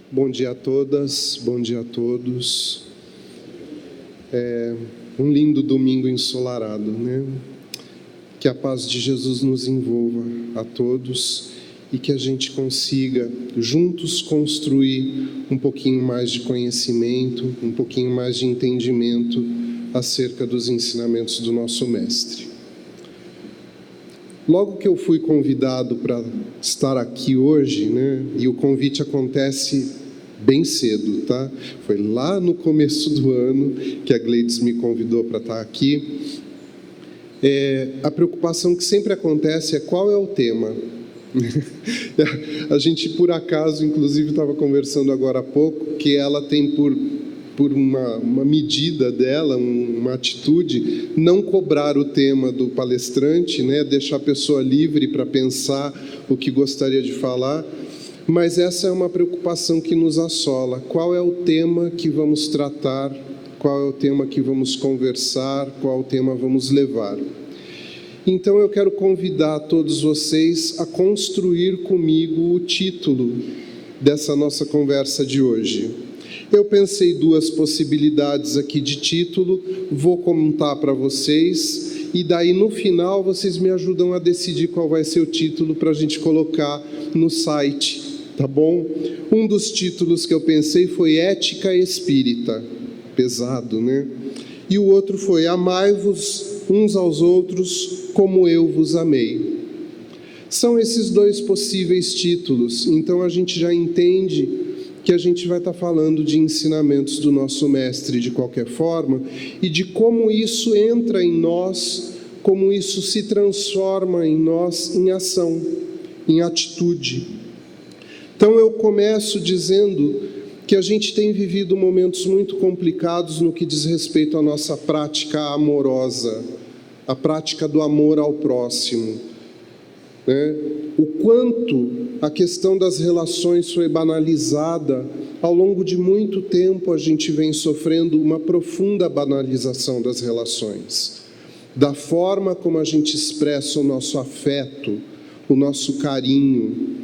Bom dia a todas, bom dia a todos. Um lindo domingo ensolarado, né? Que a paz de Jesus nos envolva a todos e que a gente consiga juntos construir um pouquinho mais de conhecimento, um pouquinho mais de entendimento acerca dos ensinamentos do nosso Mestre. Logo que eu fui convidado para estar aqui hoje, né, e o convite acontece bem cedo, tá? Foi lá no começo do ano que a Gleides me convidou para estar aqui. A preocupação que sempre acontece é qual é o tema. A gente, por acaso, inclusive, estava conversando agora há pouco, que ela tem por uma medida dela, uma atitude, não cobrar o tema do palestrante, né? Deixar a pessoa livre para pensar o que gostaria de falar, mas essa é uma preocupação que nos assola. Qual é o tema que vamos tratar? Qual é o tema que vamos conversar? Qual é o tema vamos levar? Então eu quero convidar todos vocês a construir comigo o título dessa nossa conversa de hoje. Eu pensei duas possibilidades aqui de título, vou contar para vocês e daí no final vocês me ajudam a decidir qual vai ser o título para a gente colocar no site, tá bom? Um dos títulos que eu pensei foi Ética Espírita, pesado, né? E o outro foi Amai-vos uns aos outros como eu vos amei. São esses dois possíveis títulos, então a gente já entende que a gente vai estar falando de ensinamentos do nosso Mestre de qualquer forma e de como isso entra em nós, como isso se transforma em nós em ação, em atitude. Então eu começo dizendo que a gente tem vivido momentos muito complicados no que diz respeito à nossa prática amorosa, a prática do amor ao próximo, né? O quanto a questão das relações foi banalizada, ao longo de muito tempo a gente vem sofrendo uma profunda banalização das relações, da forma como a gente expressa o nosso afeto, o nosso carinho.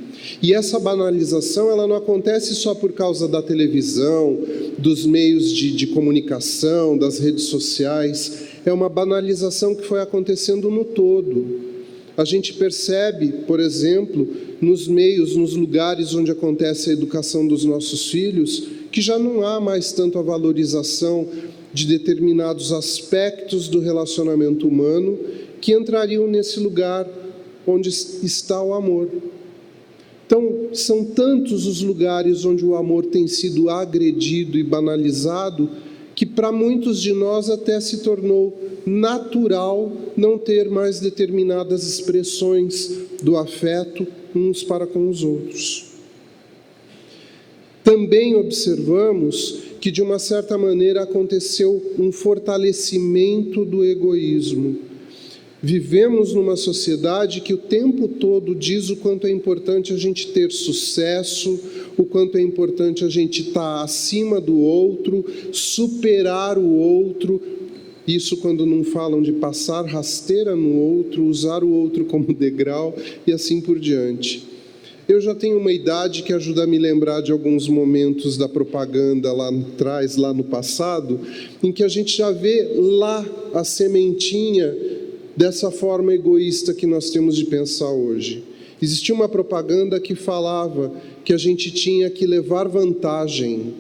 E essa banalização ela não acontece só por causa da televisão, dos meios de comunicação, das redes sociais, é uma banalização que foi acontecendo no todo. A gente percebe, por exemplo, nos meios, nos lugares onde acontece a educação dos nossos filhos, que já não há mais tanto a valorização de determinados aspectos do relacionamento humano que entrariam nesse lugar onde está o amor. Então, são tantos os lugares onde o amor tem sido agredido e banalizado que para muitos de nós até se tornou natural não ter mais determinadas expressões do afeto uns para com os outros. Também observamos que, de uma certa maneira, aconteceu um fortalecimento do egoísmo. Vivemos numa sociedade que o tempo todo diz o quanto é importante a gente ter sucesso, o quanto é importante a gente estar acima do outro, superar o outro. Isso quando não falam de passar rasteira no outro, usar o outro como degrau e assim por diante. Eu já tenho uma idade que ajuda a me lembrar de alguns momentos da propaganda lá atrás, lá no passado, em que a gente já vê lá a sementinha dessa forma egoísta que nós temos de pensar hoje. Existia uma propaganda que falava que a gente tinha que levar vantagem.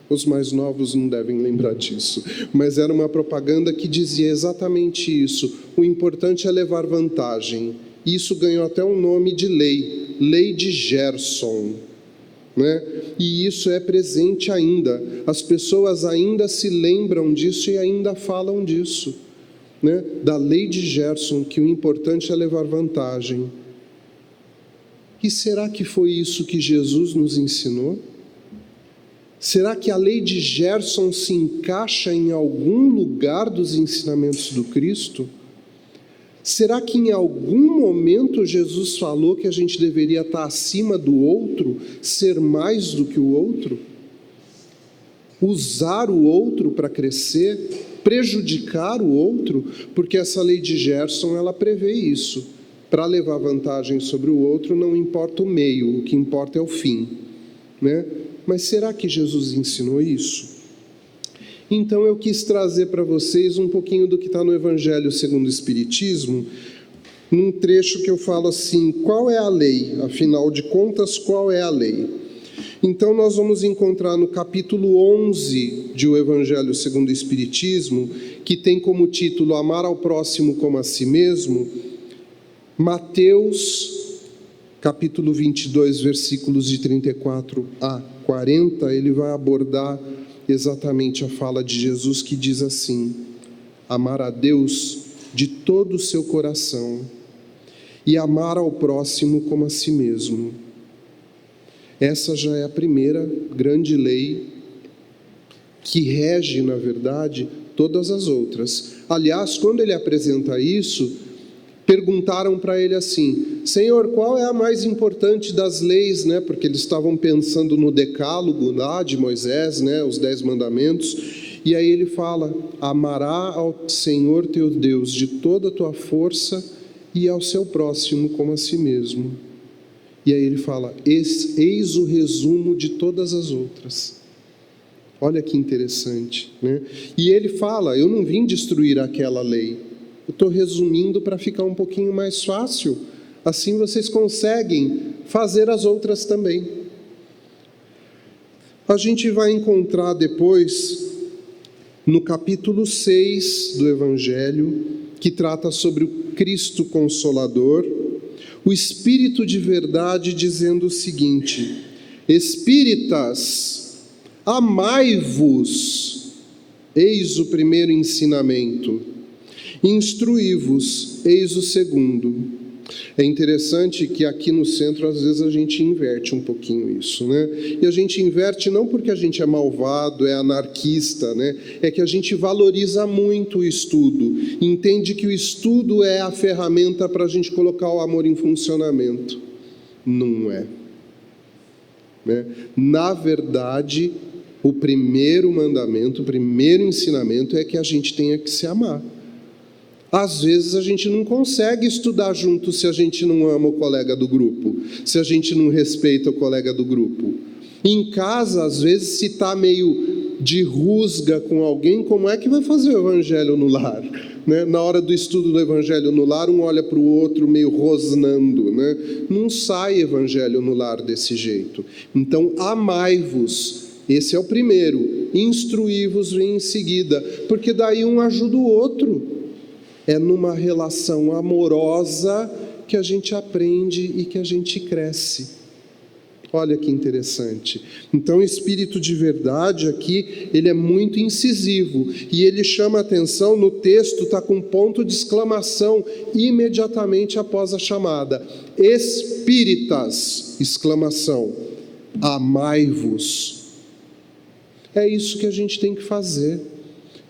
Os mais novos não devem lembrar disso, mas era uma propaganda que dizia exatamente isso. O importante é levar vantagem. Isso ganhou até um nome de lei, Lei de Gerson, né? E isso é presente ainda. As pessoas ainda se lembram disso e ainda falam disso, né? Da Lei de Gerson, que o importante é levar vantagem. E será que foi isso que Jesus nos ensinou? Será que a Lei de Gerson se encaixa em algum lugar dos ensinamentos do Cristo? Será que em algum momento Jesus falou que a gente deveria estar acima do outro, ser mais do que o outro? Usar o outro para crescer, prejudicar o outro? Porque essa Lei de Gerson, ela prevê isso. Para levar vantagem sobre o outro, não importa o meio, o que importa é o fim, né? mas será que Jesus ensinou isso? Então eu quis trazer para vocês um pouquinho do que está no Evangelho segundo o Espiritismo, num trecho que eu falo assim: qual é a lei? Afinal de contas, qual é a lei? Então nós vamos encontrar no capítulo 11 de O Evangelho segundo o Espiritismo, que tem como título Amar ao próximo como a si mesmo, Mateus, capítulo 22, versículos de 34 a 40, ele vai abordar exatamente a fala de Jesus, que diz assim: amar a Deus de todo o seu coração e amar ao próximo como a si mesmo. Essa já é a primeira grande lei que rege, na verdade, todas as outras. Aliás, quando ele apresenta isso, perguntaram para ele assim: Senhor, qual é a mais importante das leis, né? Porque eles estavam pensando no decálogo lá de Moisés, né? Os 10 mandamentos. E aí ele fala: amará ao Senhor teu Deus de toda a tua força e ao seu próximo como a si mesmo. E aí ele fala: eis o resumo de todas as outras. Olha que interessante, né? E ele fala: eu não vim destruir aquela lei, eu estou resumindo para ficar um pouquinho mais fácil, assim vocês conseguem fazer as outras também. A gente vai encontrar depois, no capítulo 6 do Evangelho, que trata sobre o Cristo Consolador, o Espírito de verdade dizendo o seguinte: espíritas, amai-vos, eis o primeiro ensinamento, instruí-vos, eis o segundo. É interessante que aqui no centro, às vezes, a gente inverte um pouquinho isso, né? E a gente inverte não porque a gente é malvado, é anarquista, né? É que a gente valoriza muito o estudo, entende que o estudo é a ferramenta para a gente colocar o amor em funcionamento. Não é, né? Na verdade, o primeiro mandamento, o primeiro ensinamento é que a gente tenha que se amar. Às vezes a gente não consegue estudar junto se a gente não ama o colega do grupo, se a gente não respeita o colega do grupo. Em casa, às vezes, se está meio de rusga com alguém, como é que vai fazer o evangelho no lar? Né? Na hora do estudo do evangelho no lar, um olha para o outro meio rosnando, né? Não sai evangelho no lar desse jeito. Então, amai-vos, esse é o primeiro. Instruí-vos vem em seguida, porque daí um ajuda o outro. É numa relação amorosa que a gente aprende e que a gente cresce. Olha que interessante. Então, o Espírito de verdade aqui, ele é muito incisivo. E ele chama a atenção, no texto está com ponto de exclamação, imediatamente após a chamada. Espíritas, exclamação, amai-vos. É isso que a gente tem que fazer.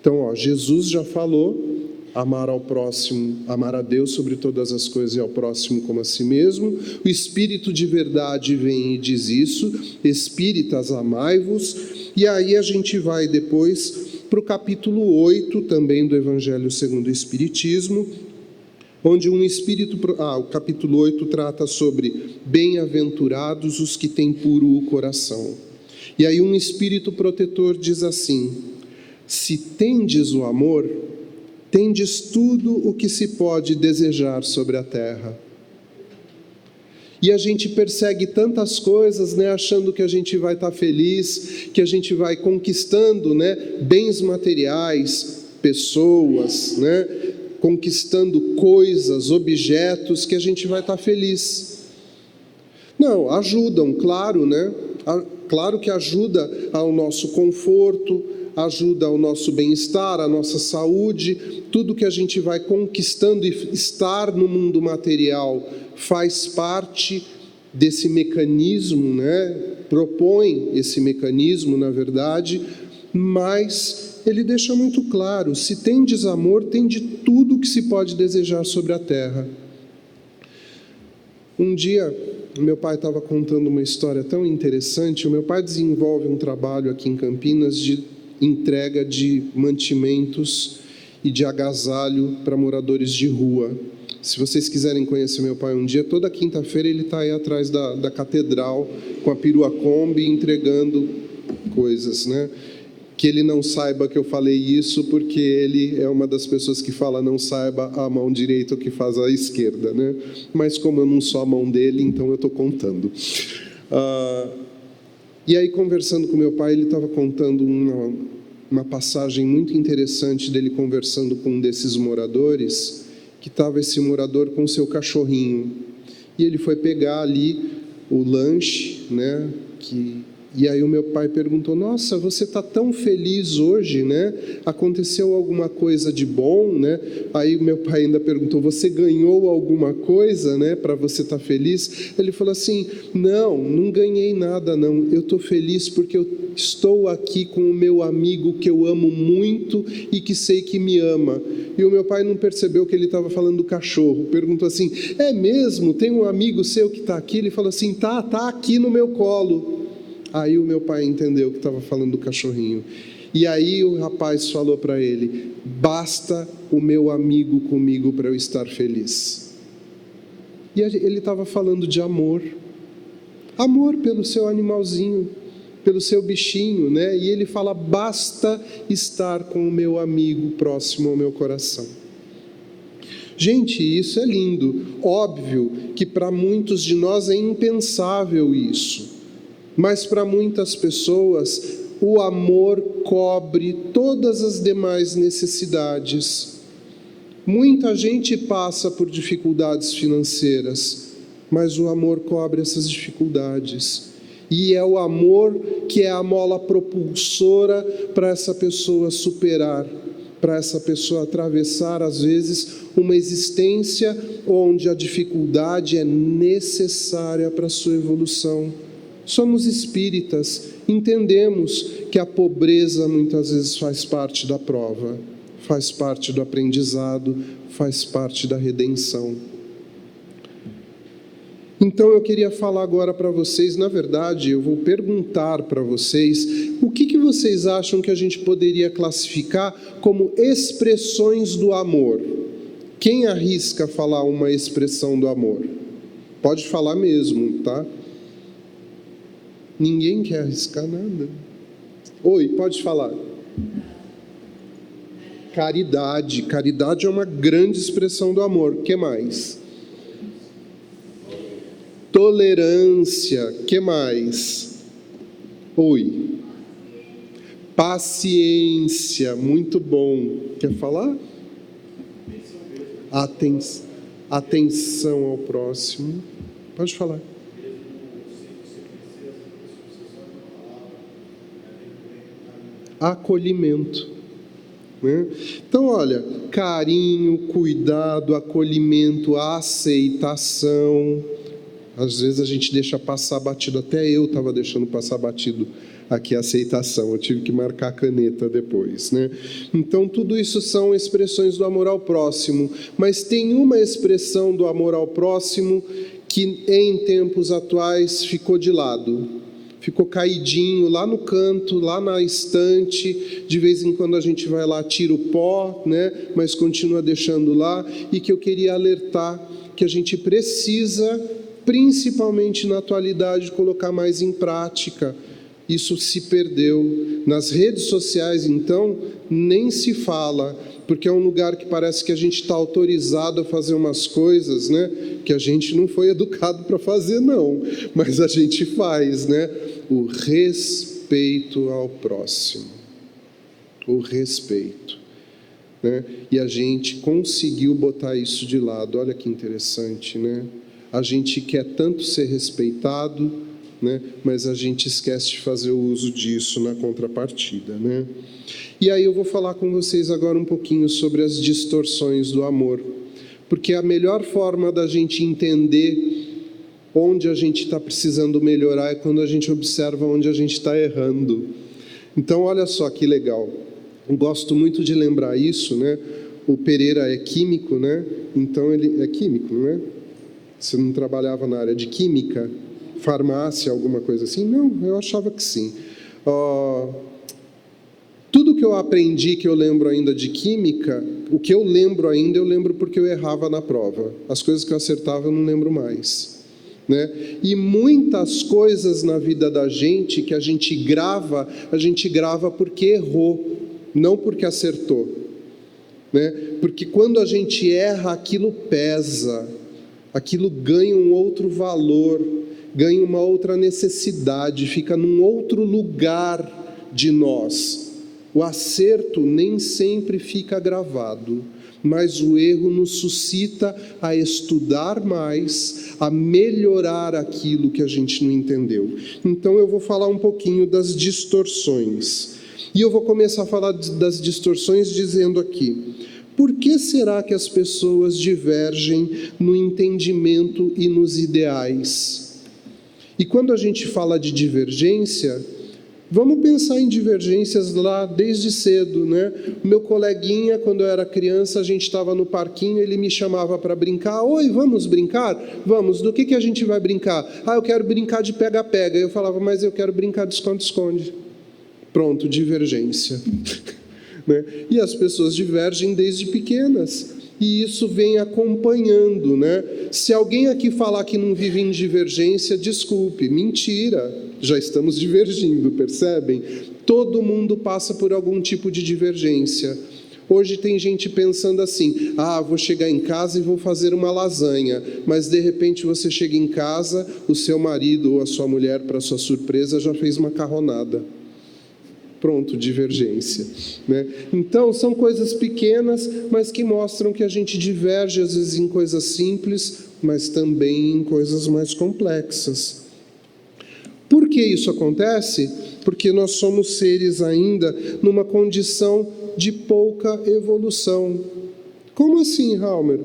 Então, Jesus já falou: amar ao próximo, amar a Deus sobre todas as coisas e ao próximo como a si mesmo. O Espírito de verdade vem e diz isso: espíritas, amai-vos. E aí a gente vai depois para o capítulo 8 também do Evangelho segundo o Espiritismo, onde o capítulo 8 trata sobre bem-aventurados os que têm puro o coração. E aí um espírito protetor diz assim: se tendes o amor, tendes tudo o que se pode desejar sobre a terra. E a gente persegue tantas coisas, né, achando que a gente vai estar feliz, que a gente vai conquistando, né, bens materiais, pessoas, né, conquistando coisas, objetos, que a gente vai estar feliz. Não, ajudam, claro, né? Claro que ajuda ao nosso conforto, ajuda ao nosso bem-estar, à nossa saúde. Tudo que a gente vai conquistando e estar no mundo material faz parte desse mecanismo, né? Propõe esse mecanismo, na verdade, mas ele deixa muito claro: se tendes amor, tende tudo que se pode desejar sobre a terra. Um dia, meu pai estava contando uma história tão interessante. O meu pai desenvolve um trabalho aqui em Campinas de entrega de mantimentos e de agasalho para moradores de rua, Se vocês quiserem conhecer meu pai um dia, toda quinta-feira ele está aí atrás da catedral, com a perua Kombi, entregando coisas, né? Que ele não saiba que eu falei isso, porque ele é uma das pessoas que fala não saiba a mão direita o que faz a esquerda, né? Mas como eu não sou a mão dele, então eu estou contando. E aí, conversando com meu pai, ele estava contando uma passagem muito interessante dele conversando com um desses moradores, que estava esse morador com o seu cachorrinho. E ele foi pegar ali o lanche, né? E aí o meu pai perguntou: nossa, você está tão feliz hoje, né? Aconteceu alguma coisa de bom, né? Aí o meu pai ainda perguntou: você ganhou alguma coisa, né? Para você estar feliz? Ele falou assim: não ganhei nada não, eu estou feliz porque eu estou aqui com o meu amigo que eu amo muito e que sei que me ama. E o meu pai não percebeu que ele estava falando do cachorro, perguntou assim: é mesmo? Tem um amigo seu que está aqui? Ele falou assim: tá aqui no meu colo. Aí o meu pai entendeu que estava falando do cachorrinho. E aí o rapaz falou para ele: basta o meu amigo comigo para eu estar feliz. E ele estava falando de amor. Amor pelo seu animalzinho, pelo seu bichinho, né? E ele fala: basta estar com o meu amigo próximo ao meu coração. Gente, isso é lindo. Óbvio que para muitos de nós é impensável isso. Mas para muitas pessoas, o amor cobre todas as demais necessidades. Muita gente passa por dificuldades financeiras, mas o amor cobre essas dificuldades. E é o amor que é a mola propulsora para essa pessoa superar, para essa pessoa atravessar, às vezes, uma existência onde a dificuldade é necessária para a sua evolução. Somos espíritas, entendemos que a pobreza muitas vezes faz parte da prova, faz parte do aprendizado, faz parte da redenção. Então eu queria falar agora para vocês, na verdade, eu vou perguntar para vocês, o que vocês acham que a gente poderia classificar como expressões do amor? Quem arrisca falar uma expressão do amor? Pode falar mesmo, tá? Ninguém quer arriscar nada. Oi, pode falar. Caridade. Caridade é uma grande expressão do amor. O que mais? Tolerância. O que mais? Oi. Paciência. Muito bom. Quer falar? Atenção ao próximo. Pode falar. Acolhimento, né? Então, olha, carinho, cuidado, acolhimento, aceitação. Às vezes a gente deixa passar batido, até eu estava deixando passar batido aqui a aceitação, eu tive que marcar a caneta depois, né? Então, tudo isso são expressões do amor ao próximo, mas tem uma expressão do amor ao próximo que em tempos atuais ficou de lado. Ficou caidinho lá no canto, lá na estante, de vez em quando a gente vai lá, tira o pó, né? Mas continua deixando lá, e que eu queria alertar que a gente precisa, principalmente na atualidade, colocar mais em prática. Isso se perdeu. Nas redes sociais, então, nem se fala, porque é um lugar que parece que a gente está autorizado a fazer umas coisas, né? Que a gente não foi educado para fazer, não, mas a gente faz, né? O respeito ao próximo. O respeito, né? E a gente conseguiu botar isso de lado. Olha que interessante, né? A gente quer tanto ser respeitado, né? Mas a gente esquece de fazer o uso disso na contrapartida, né? E aí eu vou falar com vocês agora um pouquinho sobre as distorções do amor, porque a melhor forma da gente entender onde a gente está precisando melhorar é quando a gente observa onde a gente está errando. Então, olha só que legal. Eu gosto muito de lembrar isso, né? O Pereira é químico, né? Então, ele é químico, né? Você não trabalhava na área de química? Farmácia, alguma coisa assim? Não, eu achava que sim. Tudo que eu aprendi, que eu lembro ainda de química, O que eu lembro ainda, eu lembro porque eu errava na prova. As coisas que eu acertava, eu não lembro mais, né? E muitas coisas na vida da gente que a gente grava porque errou, não porque acertou, né? Porque quando a gente erra, aquilo pesa, aquilo ganha um outro valor, ganha uma outra necessidade, fica num outro lugar de nós. O acerto nem sempre fica gravado, mas o erro nos suscita a estudar mais, a melhorar aquilo que a gente não entendeu. Então eu vou falar um pouquinho das distorções. E eu vou começar a falar das distorções dizendo aqui: por que será que as pessoas divergem no entendimento e nos ideais? E quando a gente fala de divergência, vamos pensar em divergências lá desde cedo, né? O meu coleguinha, quando eu era criança, a gente estava no parquinho, ele me chamava para brincar. Oi, vamos brincar? Vamos. Do que a gente vai brincar? Eu quero brincar de pega-pega. Eu falava, mas eu quero brincar de esconde-esconde. Pronto, divergência. Né? E as pessoas divergem desde pequenas. E isso vem acompanhando, né? Se alguém aqui falar que não vive em divergência, desculpe, mentira. Já estamos divergindo, percebem? Todo mundo passa por algum tipo de divergência. Hoje tem gente pensando assim, vou chegar em casa e vou fazer uma lasanha, mas de repente você chega em casa, o seu marido ou a sua mulher, para sua surpresa, já fez macarronada. Pronto, divergência, né? Então, são coisas pequenas, mas que mostram que a gente diverge, às vezes, em coisas simples, mas também em coisas mais complexas. Por que isso acontece? Porque nós somos seres ainda numa condição de pouca evolução. Como assim, Halmer?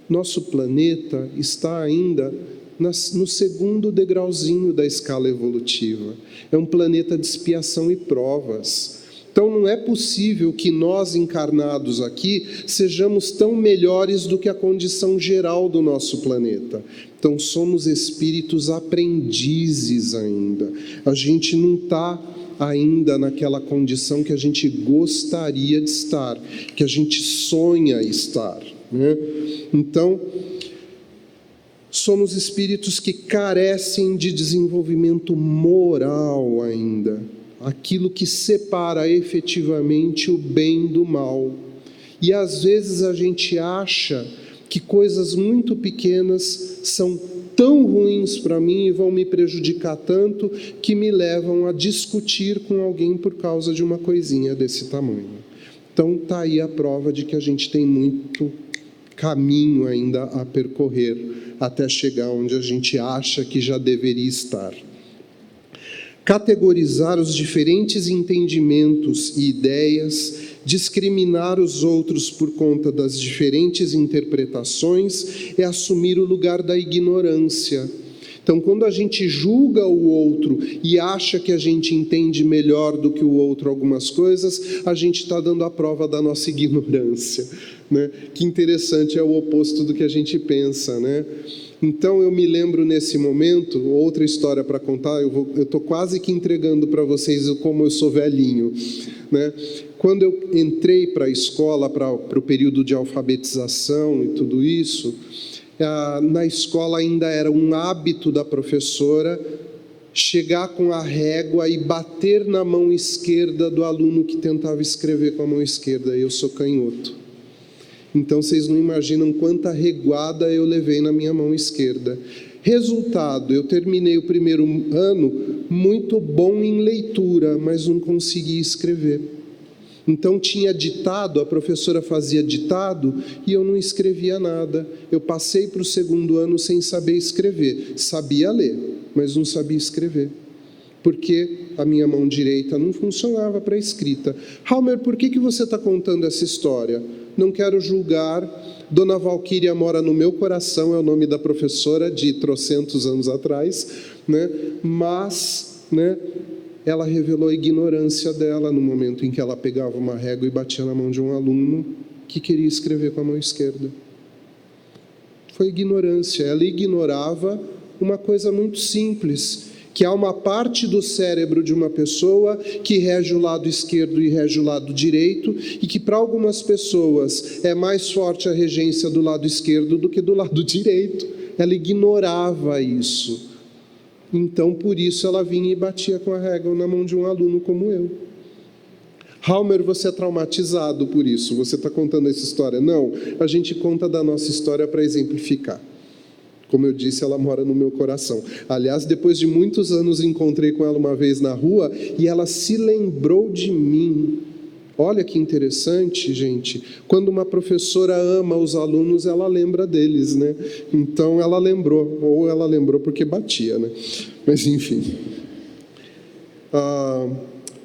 Nosso planeta está ainda no segundo degrauzinho da escala evolutiva. É um planeta de expiação e provas. Então não é possível que nós encarnados aqui sejamos tão melhores do que a condição geral do nosso planeta. Então somos espíritos aprendizes ainda. A gente não está ainda naquela condição que a gente gostaria de estar, que a gente sonha estar, né? Então, somos espíritos que carecem de desenvolvimento moral ainda, aquilo que separa efetivamente o bem do mal. E às vezes a gente acha que coisas muito pequenas são tão ruins para mim e vão me prejudicar tanto que me levam a discutir com alguém por causa de uma coisinha desse tamanho. Então está aí a prova de que a gente tem muito caminho ainda a percorrer até chegar onde a gente acha que já deveria estar. Categorizar os diferentes entendimentos e ideias, discriminar os outros por conta das diferentes interpretações, é assumir o lugar da ignorância. Então, quando a gente julga o outro e acha que a gente entende melhor do que o outro algumas coisas, a gente está dando a prova da nossa ignorância, né? Que interessante, é o oposto do que a gente pensa, né? Então, eu me lembro nesse momento, outra história para contar, eu estou quase que entregando para vocês como eu sou velhinho, né? Quando eu entrei para a escola, para o período de alfabetização e tudo isso, na escola ainda era um hábito da professora chegar com a régua e bater na mão esquerda do aluno que tentava escrever com a mão esquerda. Eu sou canhoto. Então, vocês não imaginam quanta reguada eu levei na minha mão esquerda. Resultado, eu terminei o primeiro ano muito bom em leitura, mas não conseguia escrever. Então, tinha ditado, a professora fazia ditado e eu não escrevia nada. Eu passei para o segundo ano sem saber escrever. Sabia ler, mas não sabia escrever, porque a minha mão direita não funcionava para a escrita. Halmer, por que você está contando essa história? Não quero julgar. Dona Valquíria mora no meu coração, é o nome da professora de trocentos anos atrás, né? Mas, né, ela revelou a ignorância dela no momento em que ela pegava uma régua e batia na mão de um aluno que queria escrever com a mão esquerda. Foi ignorância. Ela ignorava uma coisa muito simples, que há uma parte do cérebro de uma pessoa que rege o lado esquerdo e rege o lado direito, e que para algumas pessoas é mais forte a regência do lado esquerdo do que do lado direito. Ela ignorava isso. Então, por isso, ela vinha e batia com a régua na mão de um aluno como eu. Halmer, você é traumatizado por isso, você está contando essa história. Não, a gente conta da nossa história para exemplificar. Como eu disse, ela mora no meu coração. Aliás, depois de muitos anos, encontrei com ela uma vez na rua e ela se lembrou de mim. Olha que interessante, gente. Quando uma professora ama os alunos, ela lembra deles, né? Então, ela lembrou, ou ela lembrou porque batia, né? Mas, enfim.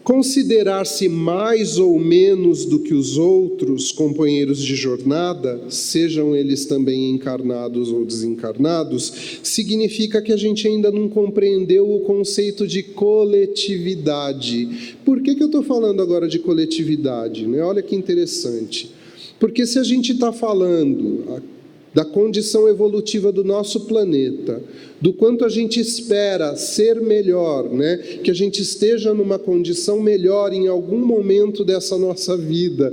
Considerar-se mais ou menos do que os outros companheiros de jornada, sejam eles também encarnados ou desencarnados, significa que a gente ainda não compreendeu o conceito de coletividade. Por que eu estou falando agora de coletividade, né? Olha que interessante. Porque se a gente está falando da condição evolutiva do nosso planeta, do quanto a gente espera ser melhor, né? Que a gente esteja numa condição melhor em algum momento dessa nossa vida,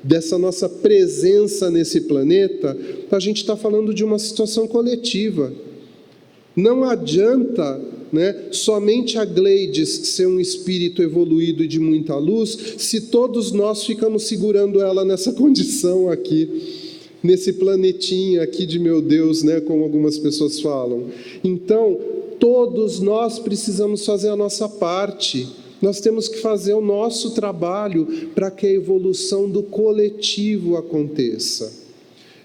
dessa nossa presença nesse planeta, a gente está falando de uma situação coletiva. Não adianta, né, somente a Gleides ser um espírito evoluído e de muita luz, se todos nós ficamos segurando ela nessa condição aqui, nesse planetinha aqui de meu Deus, né, como algumas pessoas falam. Então, todos nós precisamos fazer a nossa parte. Nós temos que fazer o nosso trabalho para que a evolução do coletivo aconteça.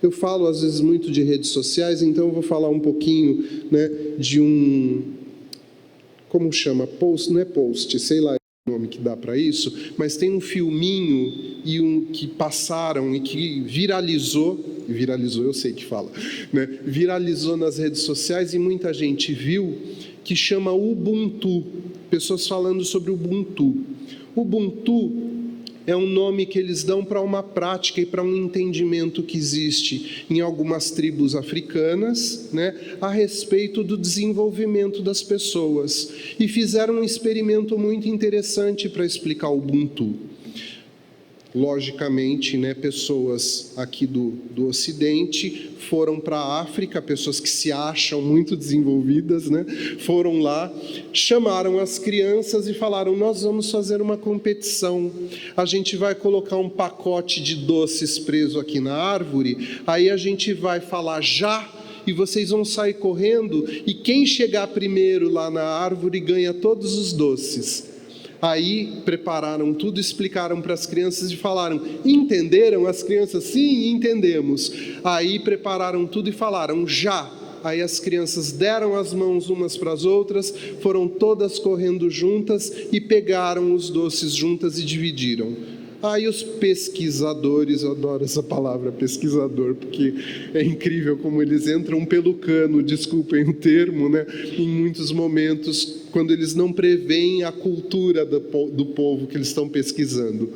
Eu falo às vezes muito de redes sociais, então eu vou falar um pouquinho, né, de como chama? Post, não é post, sei lá o nome que dá para isso, mas tem um filminho que passaram e que viralizou eu sei que fala, né? Viralizou nas redes sociais e muita gente viu, que chama Ubuntu, pessoas falando sobre Ubuntu. Ubuntu é um nome que eles dão para uma prática e para um entendimento que existe em algumas tribos africanas, né, a respeito do desenvolvimento das pessoas. E fizeram um experimento muito interessante para explicar o Ubuntu. Logicamente, né, pessoas aqui do Ocidente foram para a África, pessoas que se acham muito desenvolvidas, né, foram lá, chamaram as crianças e falaram: nós vamos fazer uma competição, a gente vai colocar um pacote de doces preso aqui na árvore, aí a gente vai falar já, e vocês vão sair correndo, e quem chegar primeiro lá na árvore ganha todos os doces. Aí prepararam tudo, explicaram para as crianças e falaram: entenderam? As crianças: sim, entendemos. Aí prepararam tudo e falaram: já. Aí as crianças deram as mãos umas para as outras, foram todas correndo juntas e pegaram os doces juntas e dividiram. Aí os pesquisadores, eu adoro essa palavra pesquisador, porque é incrível como eles entram pelo cano, desculpem o termo, né? Em muitos momentos, quando eles não preveem a cultura do povo que eles estão pesquisando.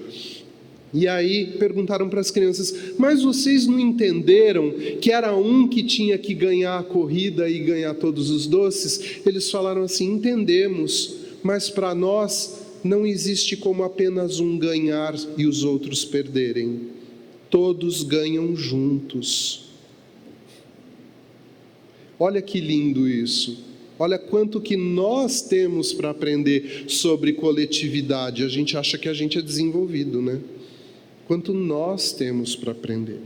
E aí perguntaram para as crianças: mas vocês não entenderam que era um que tinha que ganhar a corrida e ganhar todos os doces? Eles falaram assim: entendemos, mas para nós não existe como apenas um ganhar e os outros perderem. Todos ganham juntos. Olha que lindo isso. Olha quanto que nós temos para aprender sobre coletividade. A gente acha que a gente é desenvolvido, né? Quanto nós temos para aprender.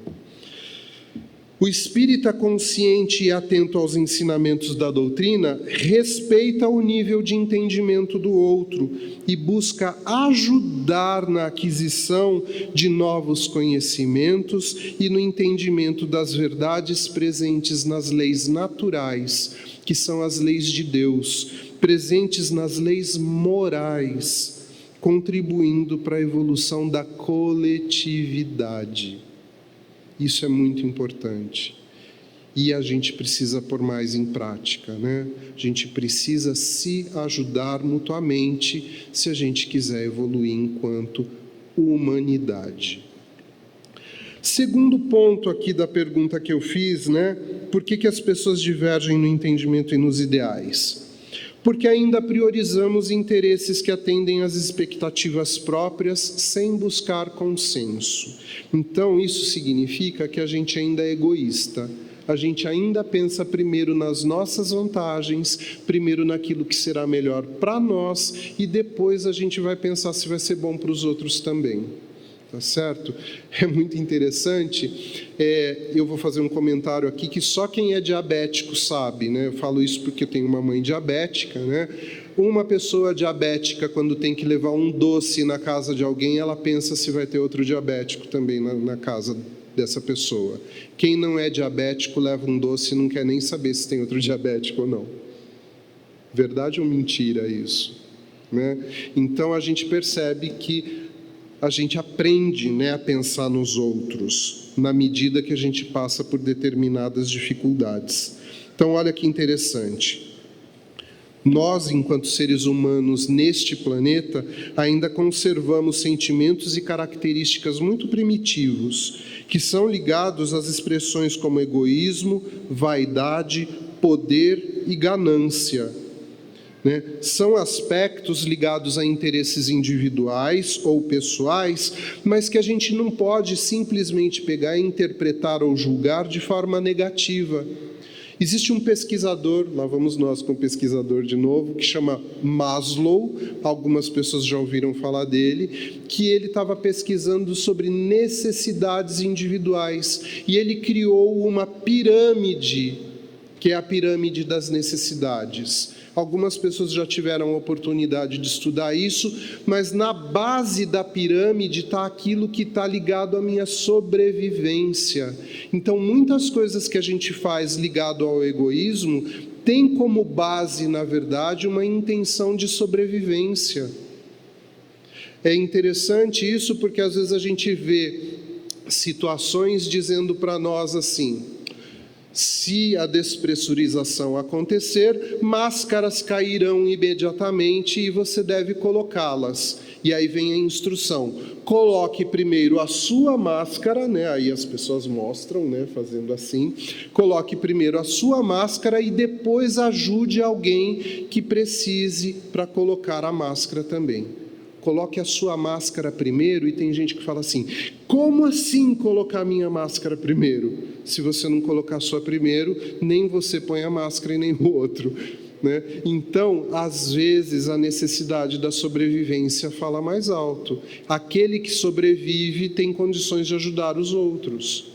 O espírita consciente e atento aos ensinamentos da doutrina respeita o nível de entendimento do outro e busca ajudar na aquisição de novos conhecimentos e no entendimento das verdades presentes nas leis naturais, que são as leis de Deus, presentes nas leis morais, contribuindo para a evolução da coletividade. Isso é muito importante. E a gente precisa pôr mais em prática, né? A gente precisa se ajudar mutuamente se a gente quiser evoluir enquanto humanidade. Segundo ponto aqui da pergunta que eu fiz, né? Por que as pessoas divergem no entendimento e nos ideais? porque ainda priorizamos interesses que atendem às expectativas próprias sem buscar consenso. Então, isso significa que a gente ainda é egoísta. A gente ainda pensa primeiro nas nossas vantagens, primeiro naquilo que será melhor para nós, e depois a gente vai pensar se vai ser bom para os outros também. Tá certo? É muito interessante. Eu vou fazer um comentário aqui que só quem é diabético sabe, né? Eu falo isso porque eu tenho uma mãe diabética, né? Uma pessoa diabética, quando tem que levar um doce na casa de alguém, ela pensa se vai ter outro diabético também na casa dessa pessoa. Quem não é diabético leva um doce e não quer nem saber se tem outro diabético ou não. Verdade ou mentira isso? Né? Então a gente percebe que a gente aprende, né, a pensar nos outros, na medida que a gente passa por determinadas dificuldades. Então, olha que interessante. Nós, enquanto seres humanos neste planeta, ainda conservamos sentimentos e características muito primitivos, que são ligados às expressões como egoísmo, vaidade, poder e ganância. São aspectos ligados a interesses individuais ou pessoais, mas que a gente não pode simplesmente pegar e interpretar ou julgar de forma negativa. Existe um pesquisador, lá vamos nós com o pesquisador de novo, que chama Maslow, algumas pessoas já ouviram falar dele, que ele estava pesquisando sobre necessidades individuais, e ele criou uma pirâmide, que é a pirâmide das necessidades. Algumas pessoas já tiveram a oportunidade de estudar isso, mas na base da pirâmide está aquilo que está ligado à minha sobrevivência. Então, muitas coisas que a gente faz ligado ao egoísmo tem como base, na verdade, uma intenção de sobrevivência. É interessante isso porque às vezes a gente vê situações dizendo para nós assim: se a despressurização acontecer, máscaras cairão imediatamente e você deve colocá-las. E aí vem a instrução: coloque primeiro a sua máscara, né? Aí as pessoas mostram, né? Fazendo assim. Coloque primeiro a sua máscara e depois ajude alguém que precise para colocar a máscara também. Coloque a sua máscara primeiro, e tem gente que fala assim: como assim colocar a minha máscara primeiro? Se você não colocar a sua primeiro, nem você põe a máscara e nem o outro. Né? Então, às vezes, a necessidade da sobrevivência fala mais alto. Aquele que sobrevive tem condições de ajudar os outros.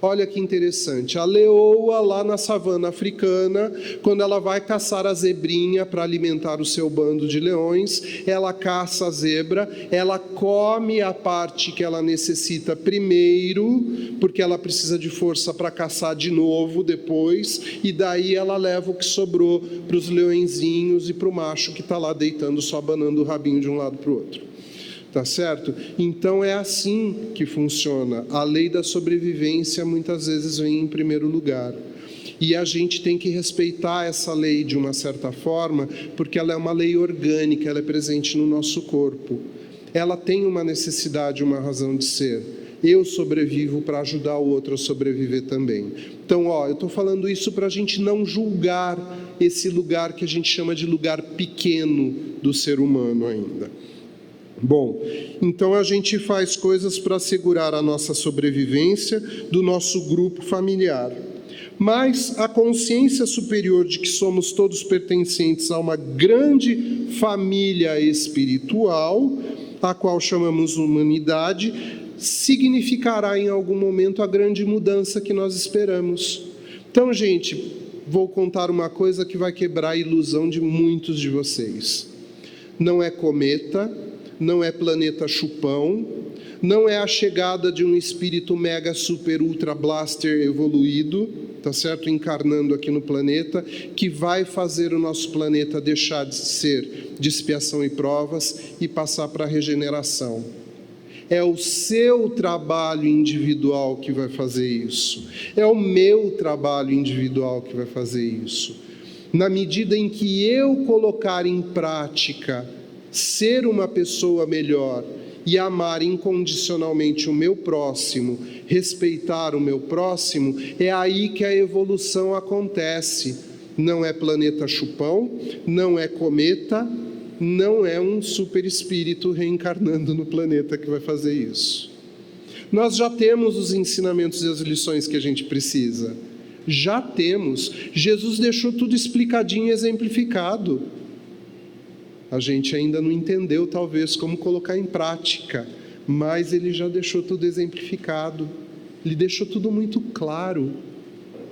Olha que interessante, a leoa lá na savana africana, quando ela vai caçar a zebrinha para alimentar o seu bando de leões, ela caça a zebra, ela come a parte que ela necessita primeiro, porque ela precisa de força para caçar de novo depois, e daí ela leva o que sobrou para os leõezinhos e para o macho que está lá deitando, só abanando o rabinho de um lado para o outro. Tá certo? Então é assim que funciona. A lei da sobrevivência muitas vezes vem em primeiro lugar. E a gente tem que respeitar essa lei de uma certa forma, porque ela é uma lei orgânica, ela é presente no nosso corpo. Ela tem uma necessidade, uma razão de ser. Eu sobrevivo para ajudar o outro a sobreviver também. Então, eu estou falando isso para a gente não julgar esse lugar que a gente chama de lugar pequeno do ser humano ainda. Bom, então a gente faz coisas para assegurar a nossa sobrevivência do nosso grupo familiar. Mas a consciência superior de que somos todos pertencentes a uma grande família espiritual, a qual chamamos humanidade, significará em algum momento a grande mudança que nós esperamos. Então, gente, vou contar uma coisa que vai quebrar a ilusão de muitos de vocês. Não é cometa, não é planeta chupão, não é a chegada de um espírito mega super ultra blaster evoluído, tá certo? Encarnando aqui no planeta, que vai fazer o nosso planeta deixar de ser de expiação e provas e passar para a regeneração. É o seu trabalho individual que vai fazer isso. É o meu trabalho individual que vai fazer isso. Na medida em que eu colocar em prática ser uma pessoa melhor e amar incondicionalmente o meu próximo, respeitar o meu próximo, é aí que a evolução acontece. não é planeta chupão, não é cometa, não é um super espírito reencarnando no planeta que vai fazer isso. Nós já temos os ensinamentos e as lições que a gente precisa. Já temos. Jesus deixou tudo explicadinho e exemplificado. A gente ainda não entendeu, talvez, como colocar em prática, mas ele já deixou tudo exemplificado. Ele deixou tudo muito claro.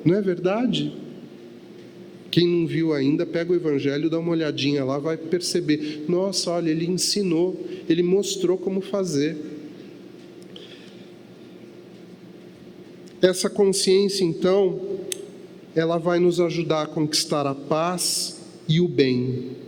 Não é verdade? Quem não viu ainda, pega o Evangelho, dá uma olhadinha lá, vai perceber. Nossa, olha, ele ensinou, ele mostrou como fazer. Essa consciência, então, ela vai nos ajudar a conquistar a paz e o bem.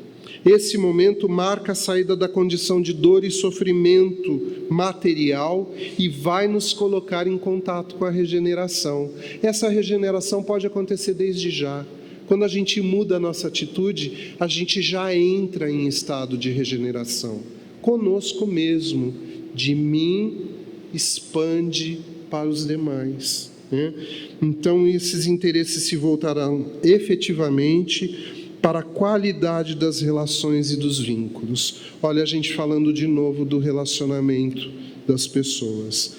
Esse momento marca a saída da condição de dor e sofrimento material e vai nos colocar em contato com a regeneração. Essa regeneração pode acontecer desde já. Quando a gente muda a nossa atitude, a gente já entra em estado de regeneração. Conosco mesmo, de mim expande para os demais, né? Então, esses interesses se voltarão efetivamente para a qualidade das relações e dos vínculos. Olha, a gente falando de novo do relacionamento das pessoas.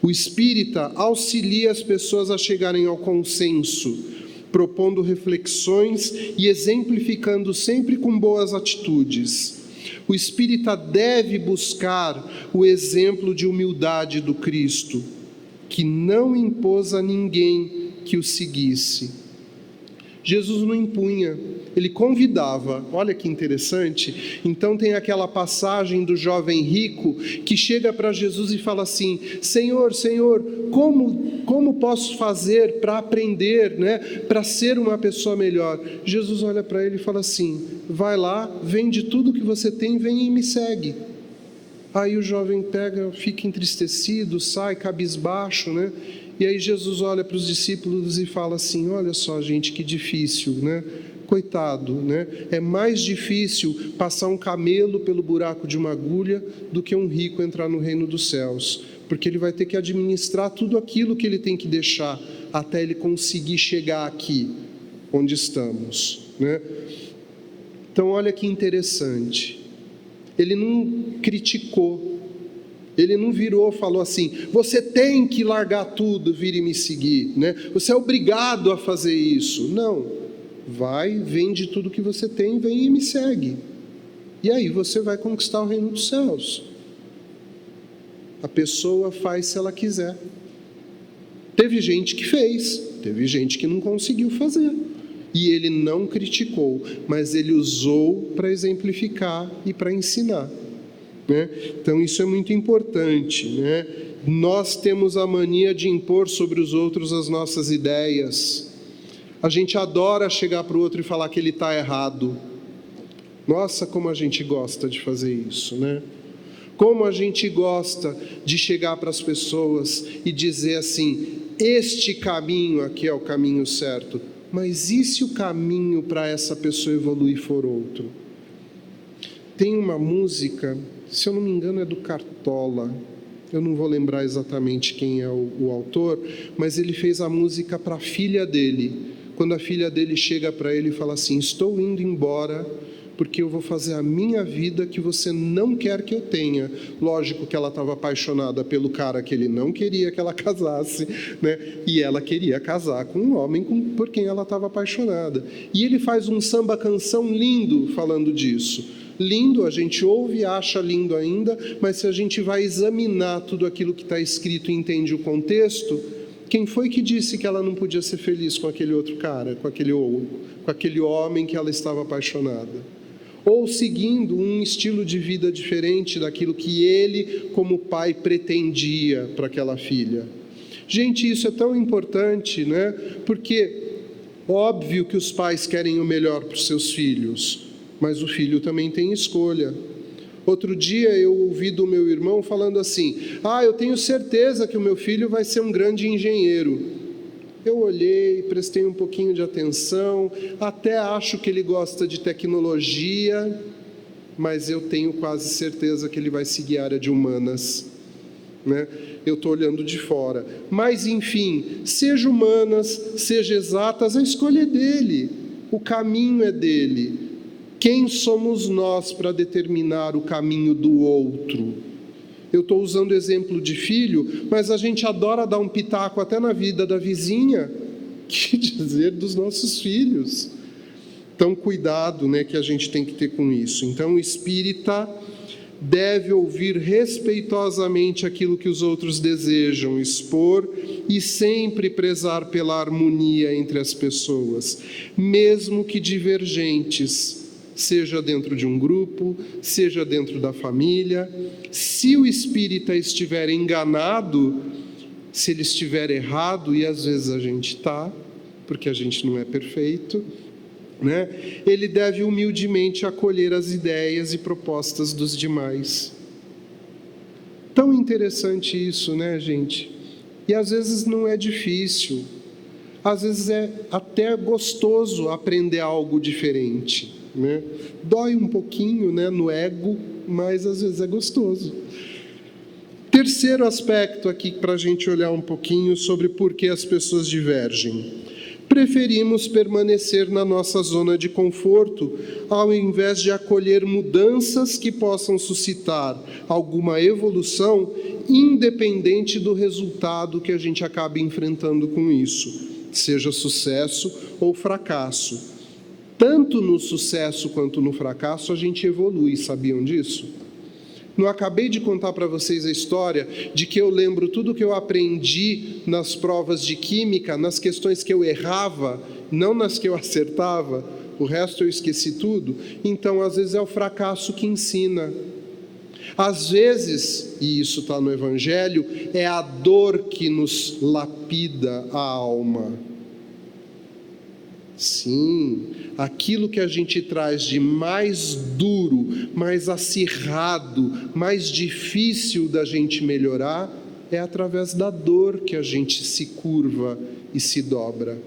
O espírita auxilia as pessoas a chegarem ao consenso, propondo reflexões e exemplificando sempre com boas atitudes. O espírita deve buscar o exemplo de humildade do Cristo, que não impôs a ninguém que o seguisse. Jesus não impunha, ele convidava. Olha que interessante. Então tem aquela passagem do jovem rico que chega para Jesus e fala assim: Senhor, Senhor, como posso fazer para aprender, né, para ser uma pessoa melhor? Jesus olha para ele e fala assim: vai lá, vende tudo que você tem, vem e me segue. Aí o jovem pega, fica entristecido, sai cabisbaixo, né? E aí Jesus olha para os discípulos e fala assim: olha só, gente, que difícil, né? Coitado, né? É mais difícil passar um camelo pelo buraco de uma agulha do que um rico entrar no reino dos céus, porque ele vai ter que administrar tudo aquilo que ele tem que deixar até ele conseguir chegar aqui, onde estamos, né? Então, olha que interessante. Ele não criticou, ele não virou, falou assim: você tem que largar tudo, vir e me seguir, né? Você é obrigado a fazer isso. Não. Vai, vende tudo que você tem, vem e me segue. E aí você vai conquistar o reino dos céus. A pessoa faz se ela quiser. Teve gente que fez, teve gente que não conseguiu fazer. E ele não criticou, mas ele usou para exemplificar e para ensinar, né? Então isso é muito importante, né? Nós temos a mania de impor sobre os outros as nossas ideias. A gente adora chegar para o outro e falar que ele está errado. Nossa, como a gente gosta de fazer isso, né? Como a gente gosta de chegar para as pessoas e dizer assim: este caminho aqui é o caminho certo. Mas e se o caminho para essa pessoa evoluir for outro? Tem uma música, se eu não me engano é do Cartola, eu não vou lembrar exatamente quem é o autor, mas ele fez a música para a filha dele. Quando a filha dele chega para ele e fala assim: estou indo embora porque eu vou fazer a minha vida que você não quer que eu tenha. Lógico que ela estava apaixonada pelo cara que ele não queria que ela casasse, né? E ela queria casar com um homem por quem ela estava apaixonada. E ele faz um samba-canção lindo falando disso. Lindo, a gente ouve e acha lindo ainda, mas se a gente vai examinar tudo aquilo que está escrito e entende o contexto, quem foi que disse que ela não podia ser feliz com aquele outro cara, com aquele homem que ela estava apaixonada? Ou seguindo um estilo de vida diferente daquilo que ele, como pai, pretendia para aquela filha. Gente, isso é tão importante, né? Porque óbvio que os pais querem o melhor para os seus filhos, mas o filho também tem escolha. Outro dia eu ouvi do meu irmão falando assim: eu tenho certeza que o meu filho vai ser um grande engenheiro. Eu olhei, prestei um pouquinho de atenção, até acho que ele gosta de tecnologia, mas eu tenho quase certeza que ele vai seguir a área de humanas, né? Eu estou olhando de fora. Mas, enfim, seja humanas, seja exatas, a escolha é dele. O caminho é dele. Quem somos nós para determinar o caminho do outro? Eu estou usando o exemplo de filho, mas a gente adora dar um pitaco até na vida da vizinha, que dizer dos nossos filhos. Então, cuidado, né, que a gente tem que ter com isso. Então, o espírita deve ouvir respeitosamente aquilo que os outros desejam expor e sempre prezar pela harmonia entre as pessoas, mesmo que divergentes, seja dentro de um grupo, seja dentro da família. Se o espírita estiver enganado, se ele estiver errado, e às vezes a gente está, porque a gente não é perfeito, né? Ele deve humildemente acolher as ideias e propostas dos demais. Tão interessante isso, né, gente? E às vezes não é difícil, às vezes é até gostoso aprender algo diferente, né? Dói um pouquinho, né, no ego, mas às vezes é gostoso. Terceiro aspecto aqui para a gente olhar um pouquinho sobre por que as pessoas divergem. Preferimos permanecer na nossa zona de conforto, ao invés de acolher mudanças que possam suscitar alguma evolução, independente do resultado que a gente acabe enfrentando com isso, seja sucesso ou fracasso. Tanto no sucesso quanto no fracasso a gente evolui, sabiam disso? Não acabei de contar para vocês a história de que eu lembro tudo que eu aprendi nas provas de química, nas questões que eu errava, não nas que eu acertava, o resto eu esqueci tudo. Então, às vezes é o fracasso que ensina. Às vezes, e isso está no Evangelho, é a dor que nos lapida a alma. Sim, aquilo que a gente traz de mais duro, mais acirrado, mais difícil da gente melhorar, é através da dor que a gente se curva e se dobra.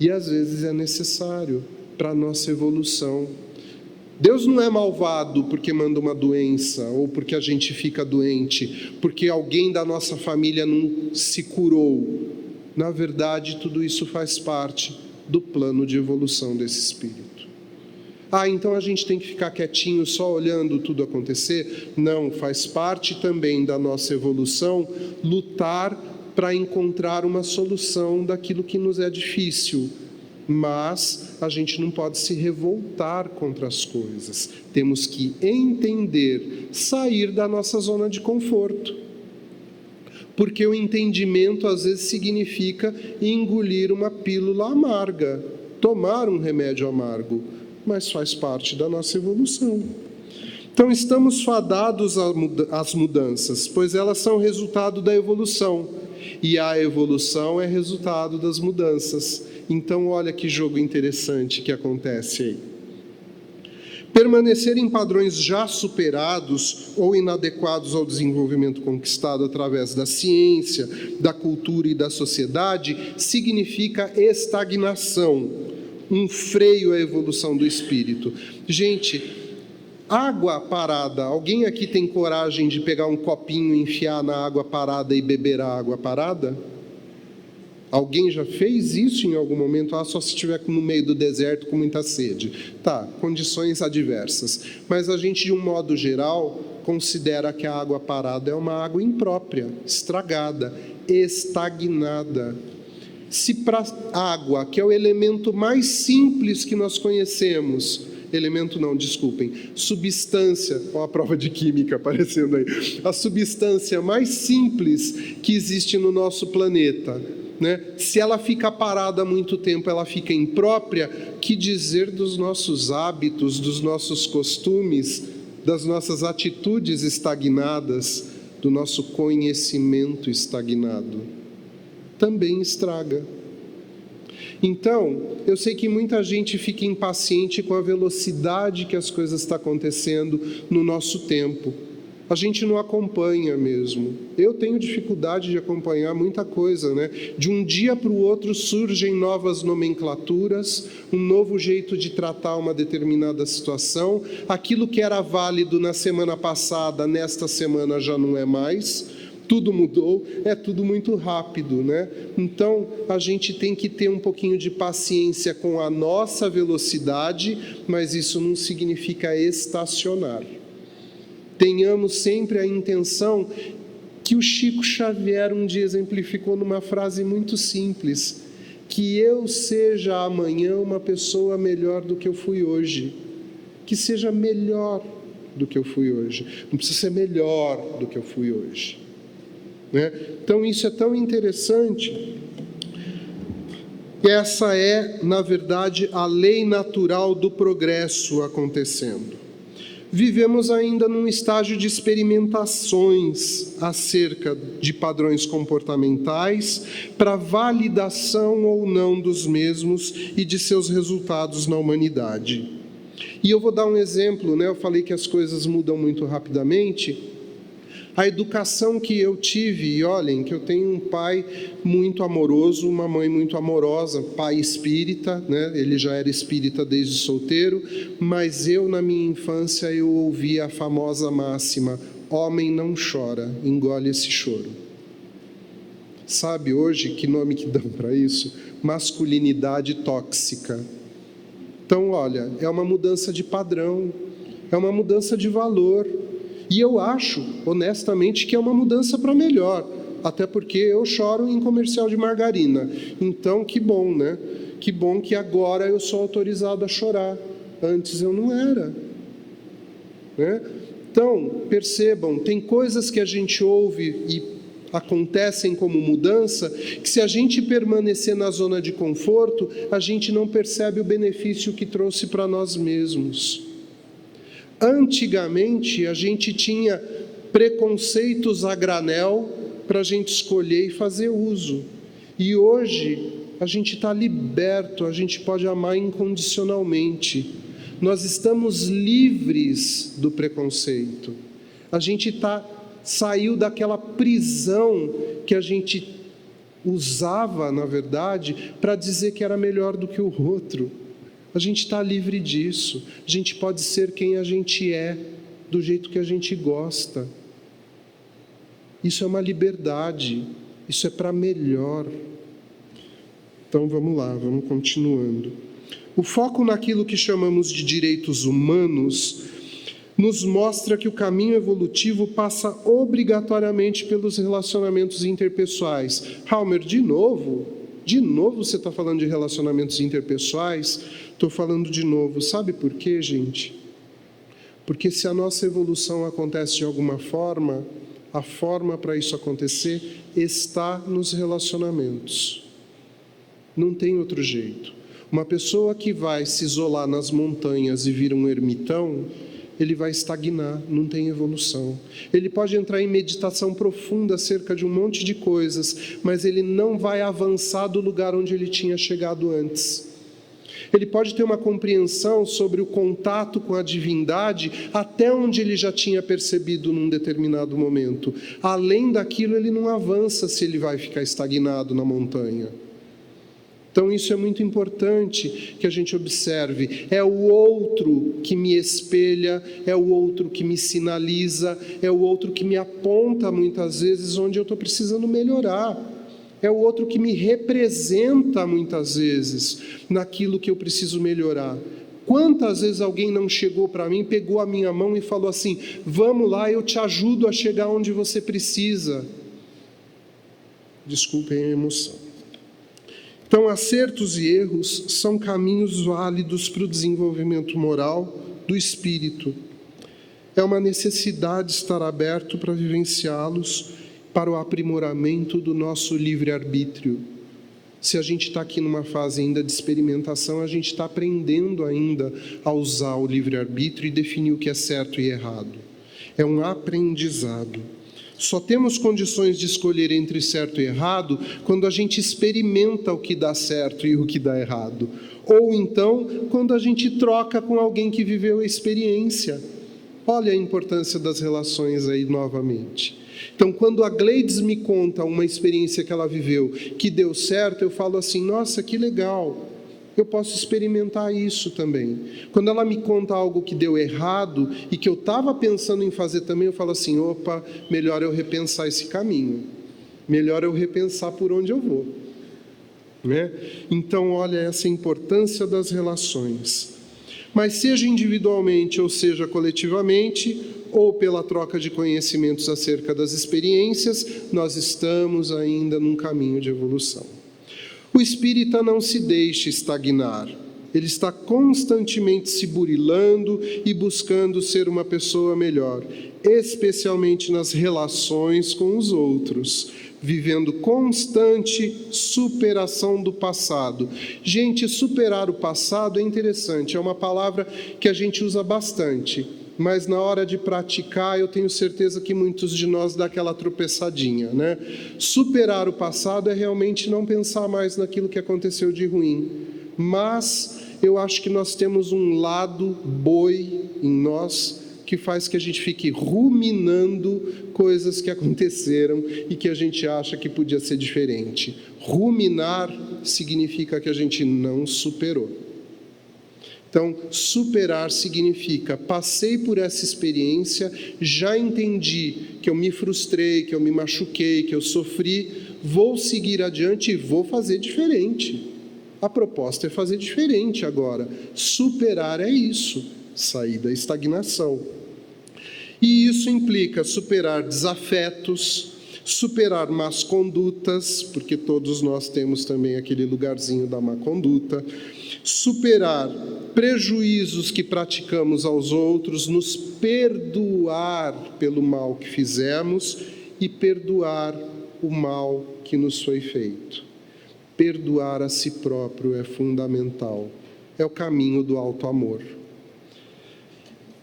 E às vezes é necessário para a nossa evolução. Deus não é malvado porque manda uma doença, ou porque a gente fica doente, porque alguém da nossa família não se curou. Na verdade, tudo isso faz parte do plano de evolução desse espírito. Então a gente tem que ficar quietinho só olhando tudo acontecer? Não, faz parte também da nossa evolução lutar para encontrar uma solução daquilo que nos é difícil. Mas a gente não pode se revoltar contra as coisas. Temos que entender, sair da nossa zona de conforto. Porque o entendimento às vezes significa engolir uma pílula amarga, tomar um remédio amargo, mas faz parte da nossa evolução. Então estamos fadados às mudanças, pois elas são resultado da evolução, e a evolução é resultado das mudanças. Então olha que jogo interessante que acontece aí. Permanecer em padrões já superados ou inadequados ao desenvolvimento conquistado através da ciência, da cultura e da sociedade significa estagnação, um freio à evolução do espírito. Gente, água parada, alguém aqui tem coragem de pegar um copinho, enfiar na água parada e beber a água parada? Alguém já fez isso em algum momento? Só se estiver no meio do deserto com muita sede. Tá, condições adversas. Mas a gente, de um modo geral, considera que a água parada é uma água imprópria, estragada, estagnada. Se para a água, que é o elemento mais simples que nós conhecemos, substância, olha a prova de química aparecendo aí, a substância mais simples que existe no nosso planeta, né? Se ela fica parada há muito tempo, ela fica imprópria, que dizer dos nossos hábitos, dos nossos costumes, das nossas atitudes estagnadas, do nosso conhecimento estagnado? Também estraga. Então, eu sei que muita gente fica impaciente com a velocidade que as coisas estão acontecendo no nosso tempo. A gente não acompanha mesmo. Eu tenho dificuldade de acompanhar muita coisa, né? De um dia para o outro surgem novas nomenclaturas, um novo jeito de tratar uma determinada situação. Aquilo que era válido na semana passada, nesta semana já não é mais. tudo mudou, é tudo muito rápido, né? Então, a gente tem que ter um pouquinho de paciência com a nossa velocidade, mas isso não significa estacionar. Tenhamos sempre a intenção que o Chico Xavier um dia exemplificou numa frase muito simples: que eu seja amanhã uma pessoa melhor do que eu fui hoje. Que seja melhor do que eu fui hoje. Não precisa ser melhor do que eu fui hoje, né? Então isso é tão interessante. Essa é, na verdade, a lei natural do progresso acontecendo. Vivemos ainda num estágio de experimentações acerca de padrões comportamentais para validação ou não dos mesmos e de seus resultados na humanidade. E eu vou dar um exemplo, né? Eu falei que as coisas mudam muito rapidamente. A educação que eu tive, e olhem, que eu tenho um pai muito amoroso, uma mãe muito amorosa, pai espírita, né? Ele já era espírita desde solteiro, mas eu, na minha infância, eu ouvi a famosa máxima: homem não chora, engole esse choro. Sabe hoje que nome que dão para isso? Masculinidade tóxica. Então, olha, é uma mudança de padrão, é uma mudança de valor. E eu acho, honestamente, que é uma mudança para melhor, até porque eu choro em comercial de margarina. Então, que bom, né? Que bom que agora eu sou autorizado a chorar. Antes eu não era, né? Então, percebam, tem coisas que a gente ouve e acontecem como mudança, que se a gente permanecer na zona de conforto, a gente não percebe o benefício que trouxe para nós mesmos. Antigamente, a gente tinha preconceitos a granel para a gente escolher e fazer uso. E hoje, a gente está liberto, a gente pode amar incondicionalmente. Nós estamos livres do preconceito. A gente saiu daquela prisão que a gente usava, na verdade, para dizer que era melhor do que o outro. A gente está livre disso. A gente pode ser quem a gente é, do jeito que a gente gosta. Isso é uma liberdade. Isso é para melhor. Então vamos lá, vamos continuando. O foco naquilo que chamamos de direitos humanos nos mostra que o caminho evolutivo passa obrigatoriamente pelos relacionamentos interpessoais. Halmer, de novo? De novo você está falando de relacionamentos interpessoais? Estou falando de novo. Sabe por quê, gente? Porque se a nossa evolução acontece de alguma forma, a forma para isso acontecer está nos relacionamentos. Não tem outro jeito. Uma pessoa que vai se isolar nas montanhas e vira um ermitão, ele vai estagnar, não tem evolução. Ele pode entrar em meditação profunda acerca de um monte de coisas, mas ele não vai avançar do lugar onde ele tinha chegado antes. Ele pode ter uma compreensão sobre o contato com a divindade até onde ele já tinha percebido num determinado momento. Além daquilo, ele não avança se ele vai ficar estagnado na montanha. Então isso é muito importante que a gente observe. É o outro que me espelha, é o outro que me sinaliza, é o outro que me aponta muitas vezes onde eu estou precisando melhorar. É o outro que me representa muitas vezes naquilo que eu preciso melhorar. Quantas vezes alguém não chegou para mim, pegou a minha mão e falou assim: vamos lá, eu te ajudo a chegar onde você precisa. Desculpem a emoção. Então, acertos e erros são caminhos válidos para o desenvolvimento moral do espírito. É uma necessidade estar aberto para vivenciá-los, para o aprimoramento do nosso livre-arbítrio. Se a gente está aqui numa fase ainda de experimentação, a gente está aprendendo ainda a usar o livre-arbítrio e definir o que é certo e errado. É um aprendizado. Só temos condições de escolher entre certo e errado quando a gente experimenta o que dá certo e o que dá errado. Ou então, quando a gente troca com alguém que viveu a experiência. Olha a importância das relações aí novamente. Então, quando a Gleides me conta uma experiência que ela viveu, que deu certo, eu falo assim: nossa, que legal. eu posso experimentar isso também. Quando ela me conta algo que deu errado e que eu estava pensando em fazer também, eu falo assim, opa, melhor eu repensar esse caminho, melhor eu repensar por onde eu vou, né? Então, olha essa importância das relações. Mas seja individualmente ou seja coletivamente, ou pela troca de conhecimentos acerca das experiências, nós estamos ainda num caminho de evolução. O espírita não se deixa estagnar, ele está constantemente se burilando e buscando ser uma pessoa melhor, especialmente nas relações com os outros, vivendo constante superação do passado. Gente, superar o passado é interessante, é uma palavra que a gente usa bastante, mas na hora de praticar, eu tenho certeza que muitos de nós dá aquela tropeçadinha, né? Superar o passado é realmente não pensar mais naquilo que aconteceu de ruim, mas eu acho que nós temos um lado boi em nós que faz que a gente fique ruminando coisas que aconteceram e que a gente acha que podia ser diferente. Ruminar significa que a gente não superou. Então, superar significa, passei por essa experiência, já entendi que eu me frustrei, que eu me machuquei, que eu sofri, vou seguir adiante e vou fazer diferente. A proposta é fazer diferente agora. Superar é isso, sair da estagnação. E isso implica superar desafetos, superar más condutas, porque todos nós temos também aquele lugarzinho da má conduta, superar prejuízos que praticamos aos outros, nos perdoar pelo mal que fizemos e perdoar o mal que nos foi feito. Perdoar a si próprio é fundamental, é o caminho do alto amor.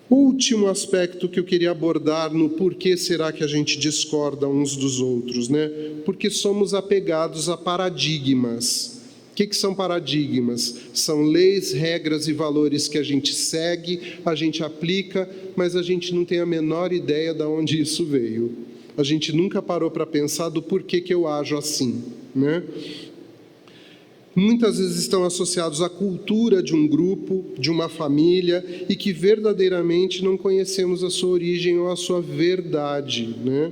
Último aspecto que eu queria abordar no porquê será que a gente discorda uns dos outros, né? Porque somos apegados a paradigmas. O que são paradigmas? São leis, regras e valores que a gente segue, a gente aplica, mas a gente não tem a menor ideia de onde isso veio. A gente nunca parou para pensar do porquê que eu ajo assim, né? Muitas vezes estão associados à cultura de um grupo, de uma família, e que verdadeiramente não conhecemos a sua origem ou a sua verdade, né?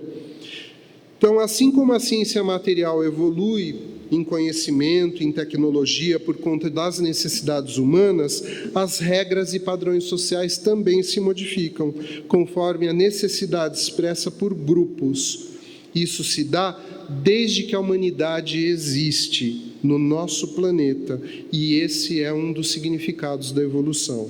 Então, assim como a ciência material evolui em conhecimento, em tecnologia, por conta das necessidades humanas, as regras e padrões sociais também se modificam, conforme a necessidade expressa por grupos. Isso se dá desde que a humanidade existe no nosso planeta, e esse é um dos significados da evolução.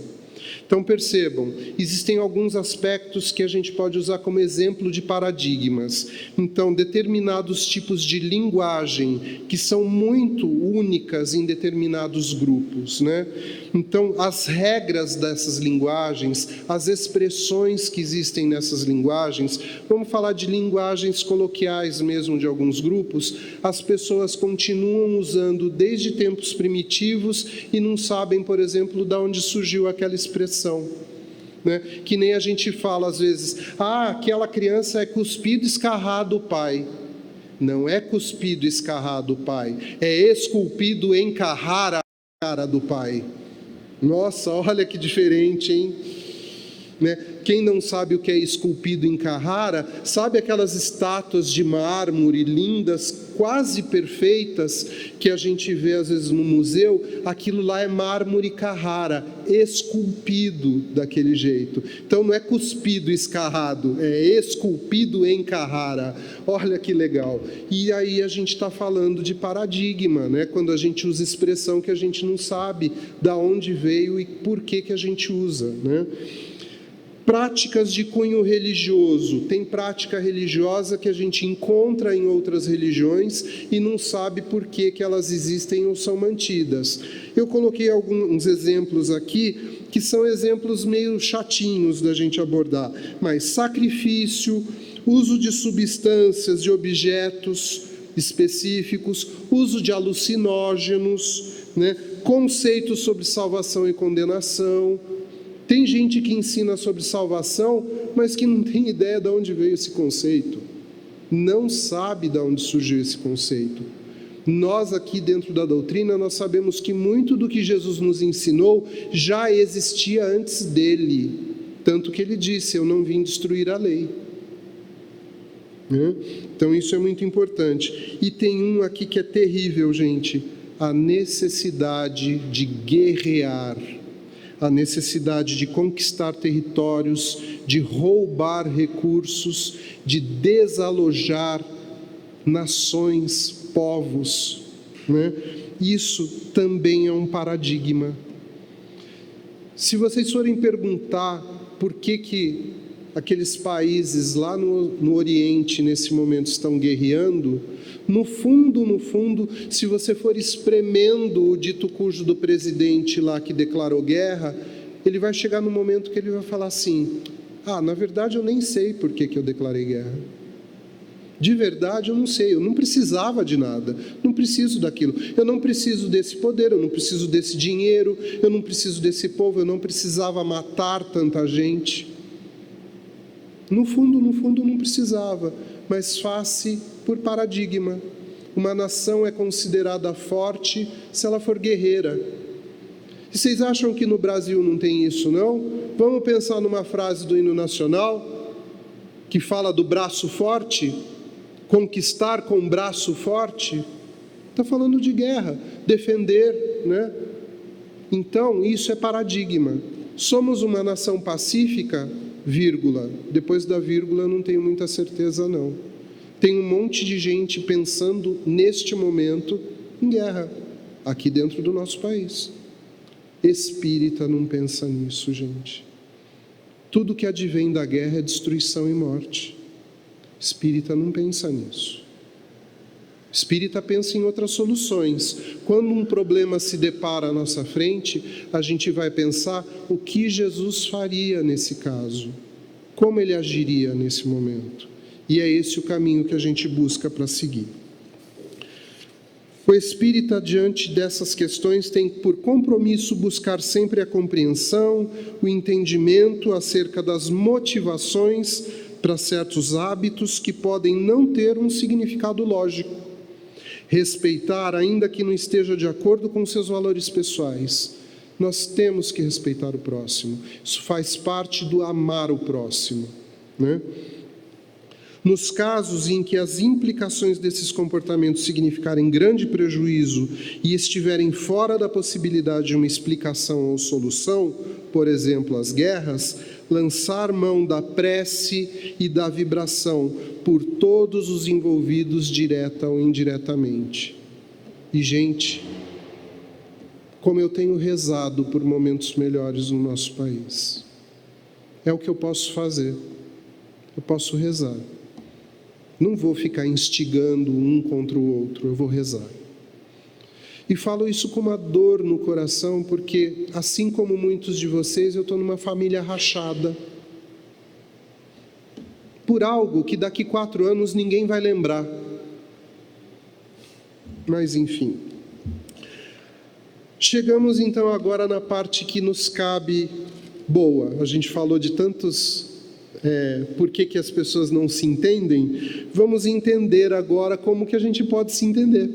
Então, percebam, existem alguns aspectos que a gente pode usar como exemplo de paradigmas. Então, determinados tipos de linguagem que são muito únicas em determinados grupos, né? Então, as regras dessas linguagens, as expressões que existem nessas linguagens, vamos falar de linguagens coloquiais mesmo de alguns grupos, as pessoas continuam usando desde tempos primitivos e não sabem, por exemplo, de onde surgiu aquela expressão, né? Que nem a gente fala às vezes, aquela criança é cuspido, escarrado o pai. Não é cuspido, escarrado o pai, é esculpido, encarrar a cara do pai. Nossa, olha que diferente, hein? Né? Quem não sabe o que é esculpido em Carrara, sabe aquelas estátuas de mármore lindas, quase perfeitas, que a gente vê às vezes no museu? Aquilo lá é mármore Carrara, esculpido daquele jeito. Então não é cuspido, escarrado, é esculpido em Carrara. Olha que legal. E aí a gente está falando de paradigma, né? Quando a gente usa expressão que a gente não sabe da onde veio e por que a gente usa, né? Práticas de cunho religioso. Tem prática religiosa que a gente encontra em outras religiões e não sabe por que elas existem ou são mantidas. Eu coloquei alguns exemplos aqui, que são exemplos meio chatinhos da gente abordar, mas sacrifício, uso de substâncias, de objetos específicos, uso de alucinógenos, né? Conceitos sobre salvação e condenação. Tem gente que ensina sobre salvação, mas que não tem ideia de onde veio esse conceito. Não sabe de onde surgiu esse conceito. Nós aqui dentro da doutrina, nós sabemos que muito do que Jesus nos ensinou já existia antes dele. Tanto que ele disse, eu não vim destruir a lei. Então isso é muito importante. E tem um aqui que é terrível, gente. A necessidade de guerrear. A necessidade de conquistar territórios, de roubar recursos, de desalojar nações, povos, né? Isso também é um paradigma. Se vocês forem perguntar por que aqueles países lá no Oriente, nesse momento, estão guerreando, no fundo, se você for espremendo o dito cujo do presidente lá que declarou guerra, ele vai chegar no momento que ele vai falar assim, na verdade eu nem sei por que eu declarei guerra. De verdade eu não sei, eu não precisava de nada, não preciso daquilo, eu não preciso desse poder, eu não preciso desse dinheiro, eu não preciso desse povo, eu não precisava matar tanta gente. No fundo não precisava, mas face por paradigma. Uma nação é considerada forte se ela for guerreira. E vocês acham que no Brasil não tem isso, não? Vamos pensar numa frase do hino nacional, que fala do braço forte, conquistar com braço forte. Está falando de guerra, defender, né? Então, isso é paradigma. Somos uma nação pacífica, vírgula. Depois da vírgula, não tenho muita certeza, não. Tem um monte de gente pensando, neste momento, em guerra, aqui dentro do nosso país. Espírita não pensa nisso, gente. Tudo que advém da guerra é destruição e morte. Espírita não pensa nisso. Espírita pensa em outras soluções. Quando um problema se depara à nossa frente, a gente vai pensar o que Jesus faria nesse caso, como ele agiria nesse momento. E é esse o caminho que a gente busca para seguir. O espírita, diante dessas questões, tem por compromisso buscar sempre a compreensão, o entendimento acerca das motivações para certos hábitos que podem não ter um significado lógico. Respeitar, ainda que não esteja de acordo com seus valores pessoais. Nós temos que respeitar o próximo. Isso faz parte do amar o próximo, né? Nos casos em que as implicações desses comportamentos significarem grande prejuízo e estiverem fora da possibilidade de uma explicação ou solução, por exemplo, as guerras, lançar mão da prece e da vibração por todos os envolvidos, direta ou indiretamente. E, gente, como eu tenho rezado por momentos melhores no nosso país, é o que eu posso fazer. Eu posso rezar. Não vou ficar instigando um contra o outro, eu vou rezar. E falo isso com uma dor no coração, porque, assim como muitos de vocês, eu estou numa família rachada. Por algo que daqui 4 anos ninguém vai lembrar. Mas, enfim. Chegamos, então, agora na parte que nos cabe boa. A gente falou de tantos... por que as pessoas não se entendem? Vamos entender agora como que a gente pode se entender.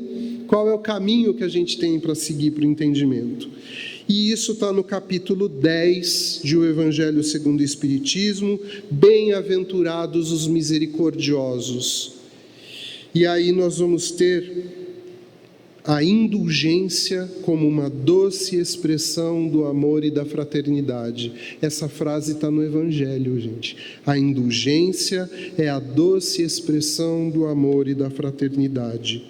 Qual é o caminho que a gente tem para seguir para o entendimento? E isso está no capítulo 10 de O Evangelho segundo o Espiritismo, bem-aventurados os misericordiosos. E aí nós vamos ter a indulgência como uma doce expressão do amor e da fraternidade. Essa frase está no Evangelho, gente. A indulgência é a doce expressão do amor e da fraternidade.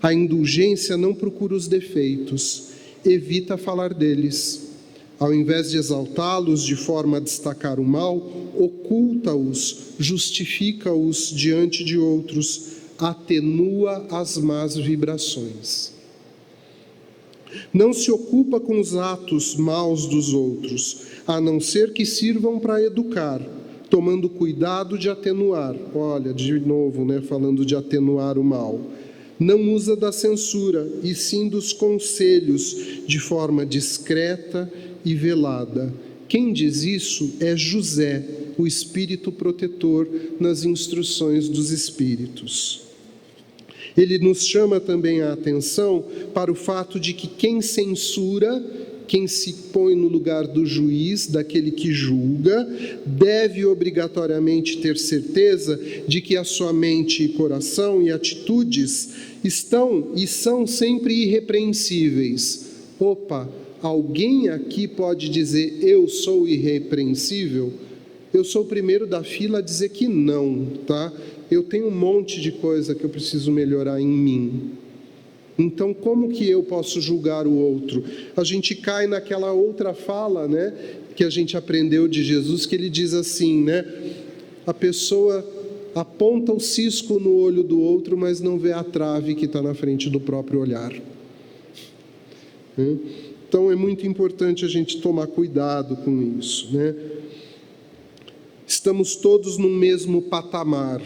A indulgência não procura os defeitos, evita falar deles. Ao invés de exaltá-los de forma a destacar o mal, oculta-os, justifica-os diante de outros, atenua as más vibrações. Não se ocupa com os atos maus dos outros, a não ser que sirvam para educar, tomando cuidado de atenuar. Olha, de novo, falando de atenuar o mal. Não usa da censura, e sim dos conselhos, de forma discreta e velada. Quem diz isso é José, o espírito protetor nas instruções dos espíritos. Ele nos chama também a atenção para o fato de que quem censura, quem se põe no lugar do juiz, daquele que julga, deve obrigatoriamente ter certeza de que a sua mente e coração e atitudes estão e são sempre irrepreensíveis. Opa, alguém aqui pode dizer, eu sou irrepreensível? Eu sou o primeiro da fila a dizer que não, tá? Eu tenho um monte de coisa que eu preciso melhorar em mim. Então, como que eu posso julgar o outro? A gente cai naquela outra fala, né, que a gente aprendeu de Jesus, que ele diz assim, né, a pessoa aponta o cisco no olho do outro, mas não vê a trave que está na frente do próprio olhar. Então, é muito importante a gente tomar cuidado com isso, né? Estamos todos no mesmo patamar.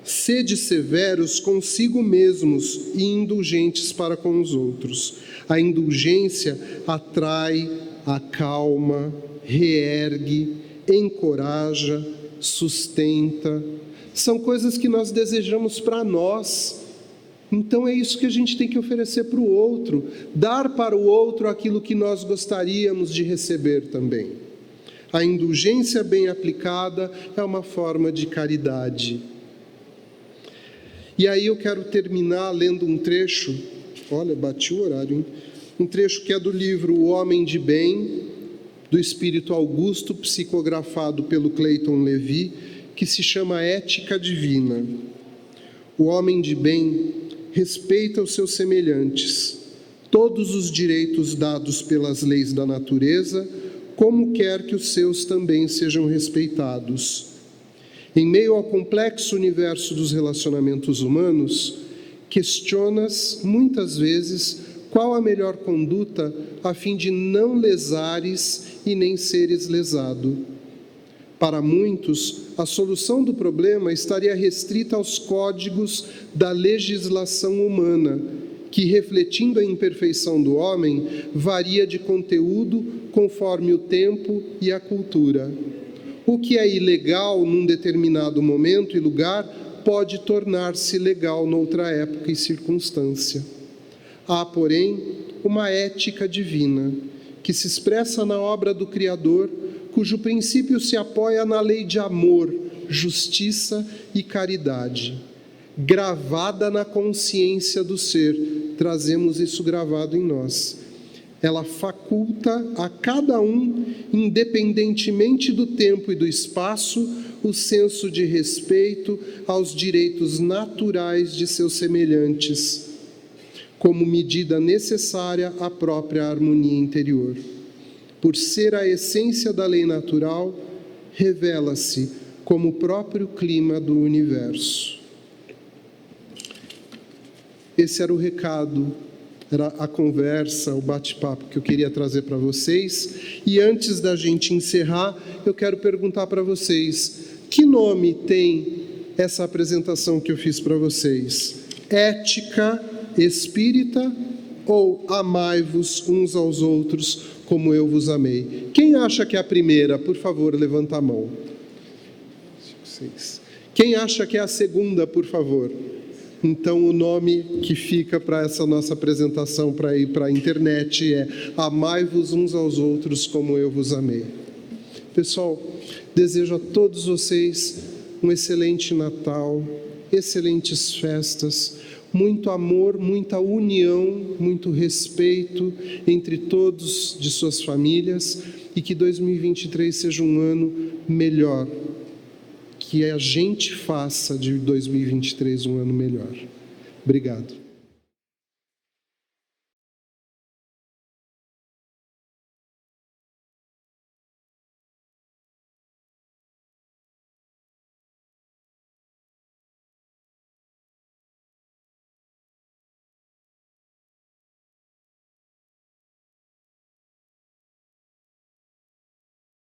Sede severos consigo mesmos e indulgentes para com os outros. A indulgência atrai, acalma, reergue, encoraja, sustenta. São coisas que nós desejamos para nós. Então é isso que a gente tem que oferecer para o outro. Dar para o outro aquilo que nós gostaríamos de receber também. A indulgência bem aplicada é uma forma de caridade. E aí eu quero terminar lendo um trecho, olha, bati o horário, hein? Um trecho que é do livro O Homem de Bem, do Espírito Augusto, psicografado pelo Clayton Levi, que se chama Ética Divina. O homem de bem respeita os seus semelhantes, todos os direitos dados pelas leis da natureza, como quer que os seus também sejam respeitados. Em meio ao complexo universo dos relacionamentos humanos, questionas, muitas vezes, qual a melhor conduta a fim de não lesares e nem seres lesado. Para muitos, a solução do problema estaria restrita aos códigos da legislação humana, que, refletindo a imperfeição do homem, varia de conteúdo conforme o tempo e a cultura. O que é ilegal num determinado momento e lugar pode tornar-se legal noutra época e circunstância. Há, porém, uma ética divina, que se expressa na obra do Criador, cujo princípio se apoia na lei de amor, justiça e caridade. Gravada na consciência do ser, trazemos isso gravado em nós. Ela faculta a cada um, independentemente do tempo e do espaço, o senso de respeito aos direitos naturais de seus semelhantes, como medida necessária à própria harmonia interior. Por ser a essência da lei natural, revela-se como o próprio clima do universo. Esse era o recado, era a conversa, o bate-papo que eu queria trazer para vocês. E antes da gente encerrar, eu quero perguntar para vocês, que nome tem essa apresentação que eu fiz para vocês? Ética espírita ou amai-vos uns aos outros como eu vos amei? Quem acha que é a primeira? Por favor, levanta a mão. 5, 6. Quem acha que é a segunda, por favor? Então, o nome que fica para essa nossa apresentação, para ir para a internet, é amai-vos uns aos outros como eu vos amei. Pessoal, desejo a todos vocês um excelente Natal, excelentes festas, muito amor, muita união, muito respeito entre todos de suas famílias e que 2023 seja um ano melhor. Que a gente faça de 2023 um ano melhor. Obrigado.